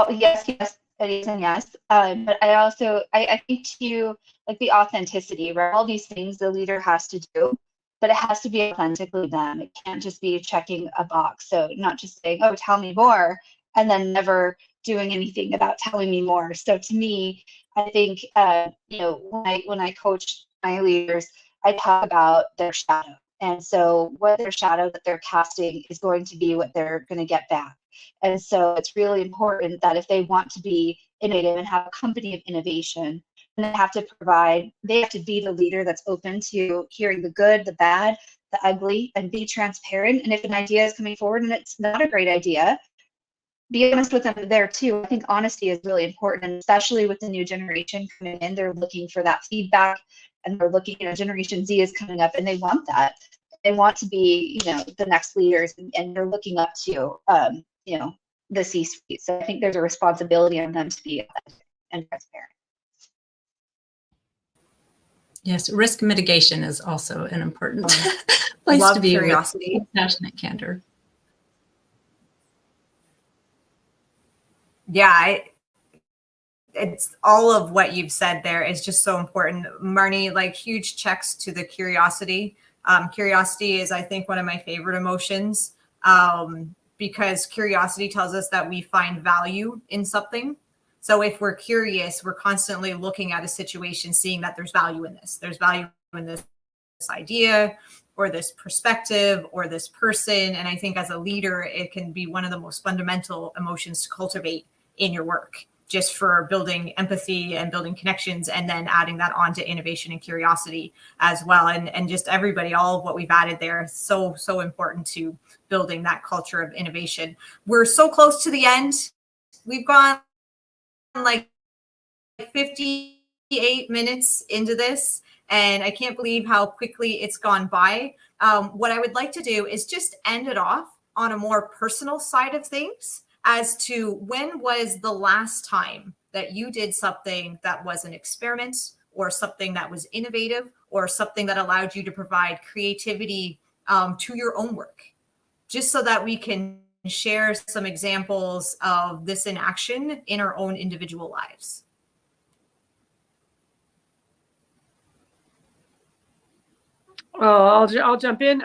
yes, yes, it is, and yes. But I think too, like the authenticity, right? All these things the leader has to do, but it has to be authentically them. It can't just be checking a box. So not just saying, oh, tell me more, and then never doing anything about telling me more. So to me, I think, when I coach my leaders, I talk about their shadow. And so what their shadow that they're casting is going to be what they're going to get back. And so it's really important that if they want to be innovative and have a company of innovation, then they have to be the leader that's open to hearing the good, the bad, the ugly, and be transparent. And if an idea is coming forward and it's not a great idea, be honest with them there too. I think honesty is really important, and especially with the new generation coming in, they're looking for that feedback. and they're looking, Generation Z is coming up and they want that. They want to be, the next leaders, and they're looking up to, the C-suite. So I think there's a responsibility on them to be authentic and transparent. Yes, risk mitigation is also an important place Love to be curiosity. with passionate candor. Yeah, it's all of what you've said there is just so important. Marnie, like huge checks to the curiosity. Curiosity is, I think, one of my favorite emotions, because curiosity tells us that we find value in something. So if we're curious, we're constantly looking at a situation, seeing that there's value in this. There's value in this idea or this perspective or this person. And I think as a leader, it can be one of the most fundamental emotions to cultivate in your work, just for building empathy and building connections, and then adding that on to innovation and curiosity as well. And just everybody, all of what we've added there is so important to building that culture of innovation. We're so close to the end. We've gone like 58 minutes into this, and I can't believe how quickly it's gone by. What I would like to do is just end it off on a more personal side of things, as to when was the last time that you did something that was an experiment, or something that was innovative, or something that allowed you to provide creativity to your own work, just so that we can share some examples of this in action in our own individual lives. Oh, I'll jump in.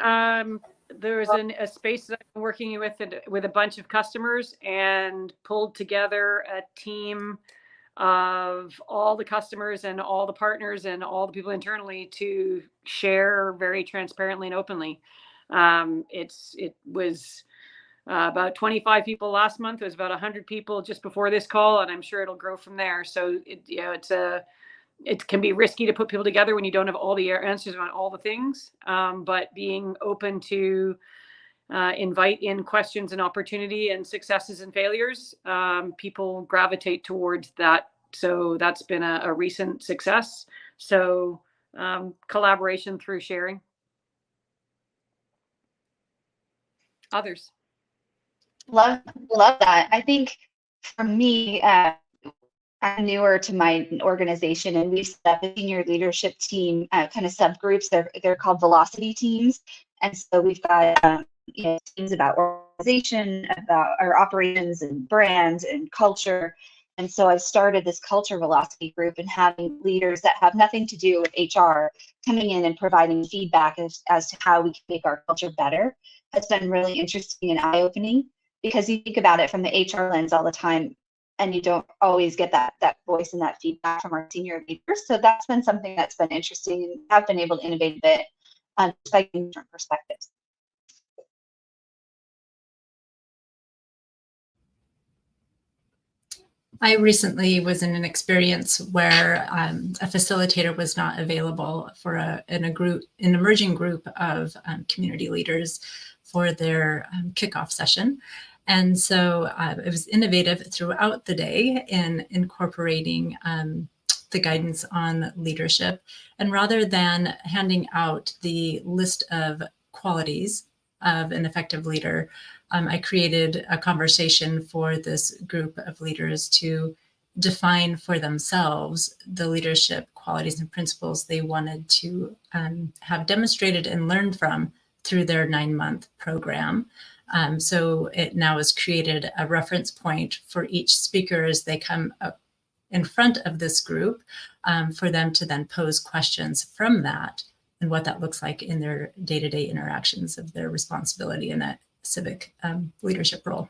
There was a space that I'm working with a bunch of customers, and pulled together a team of all the customers and all the partners and all the people internally to share very transparently and openly. It was about 25 people last month. It was about 100 people just before this call, and I'm sure it'll grow from there. So it can be risky to put people together when you don't have all the answers on all the things, but being open to invite in questions and opportunity and successes and failures, people gravitate towards that. So that's been a recent success. So collaboration through sharing. Others. Love that. I think for me, I'm newer to my organization, and we've set up a senior leadership team, kind of subgroups. They're called velocity teams, and so we've got teams about organization, about our operations and brands and culture. And so I've started this culture velocity group, and having leaders that have nothing to do with HR coming in and providing feedback as to how we can make our culture better has been really interesting and eye-opening, because you think about it from the HR lens all the time, and you don't always get that voice and that feedback from our senior leaders. So that's been something that's been interesting, and have been able to innovate a bit by getting different perspectives. I recently was in an experience where a facilitator was not available for an emerging group of community leaders for their kickoff session. And so it was innovative throughout the day in incorporating the guidance on leadership. And rather than handing out the list of qualities of an effective leader, I created a conversation for this group of leaders to define for themselves the leadership qualities and principles they wanted to have demonstrated and learned from through their 9-month program. So it now has created a reference point for each speaker as they come up in front of this group, for them to then pose questions from that, and what that looks like in their day-to-day interactions of their responsibility in that civic leadership role.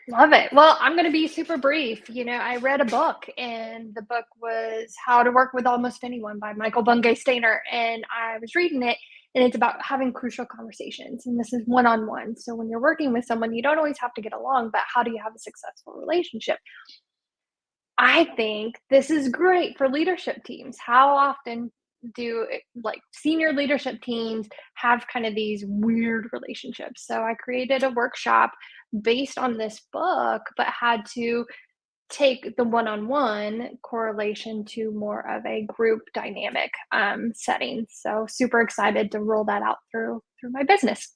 Love it. Well, I'm going to be super brief. I read a book, and the book was How to Work with Almost Anyone by Michael Bungay Stainer. And I was reading it, and it's about having crucial conversations. And this is one-on-one. So when you're working with someone, you don't always have to get along, but how do you have a successful relationship? I think this is great for leadership teams. How often do senior leadership teams have kind of these weird relationships? So I created a workshop based on this book, but had to take the one-on-one correlation to more of a group dynamic setting. So super excited to roll that out through my business.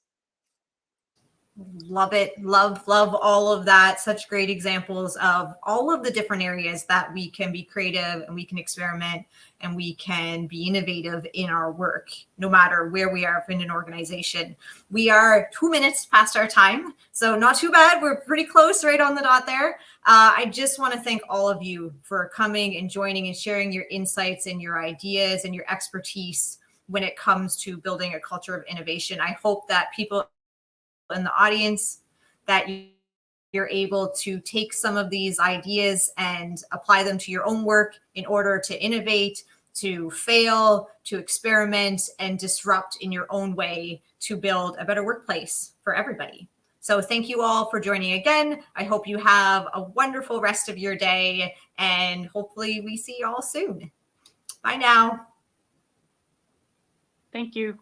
Love it. Love all of that. Such great examples of all of the different areas that we can be creative and we can experiment and we can be innovative in our work, no matter where we are in an organization. We are 2 minutes past our time, so not too bad. We're pretty close, right on the dot there. I just want to thank all of you for coming and joining and sharing your insights and your ideas and your expertise when it comes to building a culture of innovation. I hope that people in the audience, that you're able to take some of these ideas and apply them to your own work in order to innovate, to fail, to experiment, and disrupt in your own way to build a better workplace for everybody. So thank you all for joining again. I hope you have a wonderful rest of your day, and hopefully we see you all soon. Bye now. Thank you.